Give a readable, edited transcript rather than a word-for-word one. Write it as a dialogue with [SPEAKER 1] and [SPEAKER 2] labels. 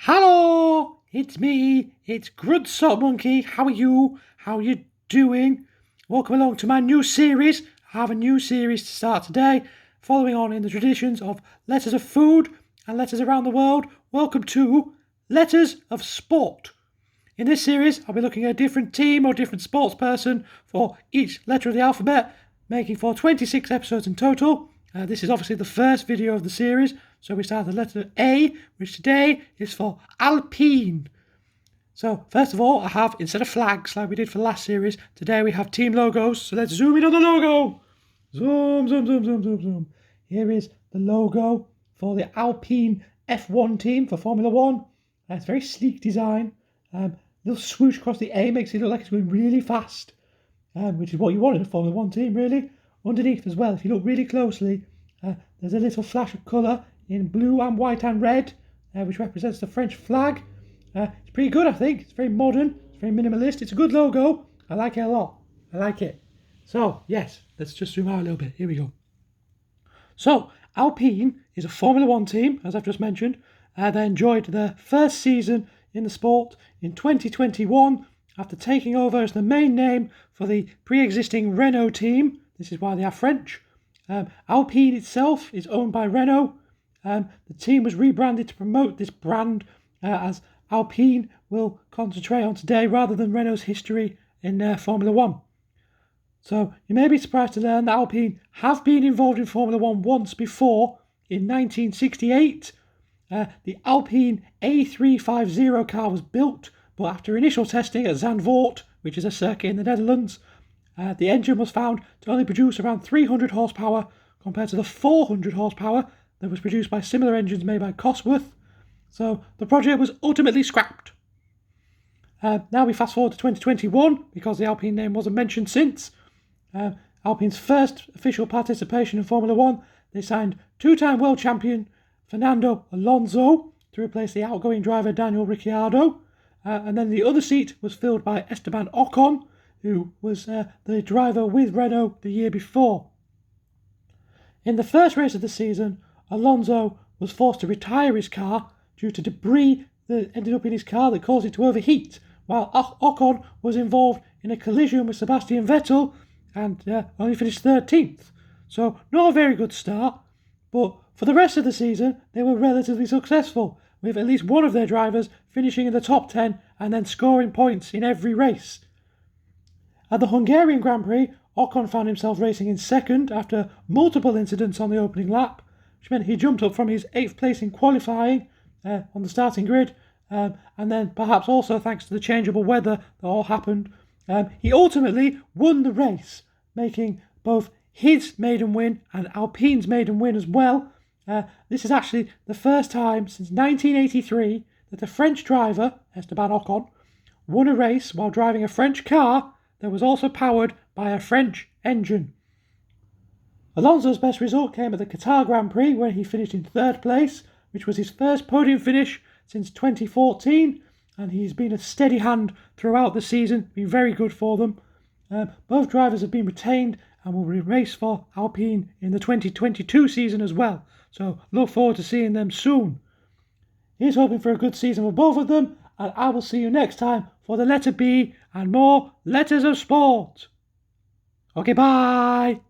[SPEAKER 1] Hello, it's me, it's Grudsock Monkey. How are you? How are you doing? Welcome along to my new series. I have a new series to start today, following on in the traditions of Letters of Food and Letters Around the World. Welcome to Letters of Sport. In this series, I'll be looking at a different team or different sports person for each letter of the alphabet, making for 26 episodes in total. This is obviously the first video of the series, so we start with the letter A, which today is for Alpine. So first of all, I have, instead of flags like we did for the last series, today we have team logos. So let's zoom in on the logo. Zoom, zoom, zoom, zoom, zoom, zoom. Here is the logo for the Alpine F1 team for Formula 1. It's a very sleek design. Little swoosh across the A makes it look like it's going really fast, which is what you want in a Formula 1 team, really. Underneath as well, if you look really closely, there's a little flash of colour in blue and white and red, which represents the French flag. It's pretty good, I think. It's very modern, it's very minimalist. It's a good logo. I like it a lot. I like it. So, yes, let's just zoom out a little bit. Here we go. So, Alpine is a Formula 1 team, as I've just mentioned. They enjoyed their first season in the sport in 2021 after taking over as the main name for the pre-existing Renault team. This is why they are French. Alpine itself is owned by Renault. The team was rebranded to promote this brand, as Alpine will concentrate on today rather than Renault's history in Formula 1. So you may be surprised to learn that Alpine have been involved in Formula 1 once before. In 1968, the Alpine A350 car was built, but after initial testing at Zandvoort, which is a circuit in the Netherlands, the engine was found to only produce around 300 horsepower compared to the 400 horsepower that was produced by similar engines made by Cosworth. So the project was ultimately scrapped. Now we fast forward to 2021, because the Alpine name wasn't mentioned since. Alpine's first official participation in Formula 1, they signed two-time world champion Fernando Alonso to replace the outgoing driver Daniel Ricciardo. And then the other seat was filled by Esteban Ocon, who was the driver with Renault the year before. In the first race of the season, Alonso was forced to retire his car due to debris that ended up in his car that caused it to overheat, while Ocon was involved in a collision with Sebastian Vettel and only finished 13th. So not a very good start, but for the rest of the season they were relatively successful, with at least one of their drivers finishing in the top 10 and then scoring points in every race. At the Hungarian Grand Prix, Ocon found himself racing in second after multiple incidents on the opening lap, which meant he jumped up from his 8th place in qualifying on the starting grid, and then perhaps also thanks to the changeable weather that all happened, he ultimately won the race, making both his maiden win and Alpine's maiden win as well. This is actually the first time since 1983 that a French driver, Esteban Ocon, won a race while driving a French car that was also powered by a French engine. Alonso's best result came at the Qatar Grand Prix, where he finished in 3rd place, which was his first podium finish since 2014, and he's been a steady hand throughout the season, been very good for them. Both drivers have been retained and will race for Alpine in the 2022 season as well, so look forward to seeing them soon. Here's hoping for a good season for both of them, and I will see you next time for the letter B and more Letters of Sport. Okay, bye!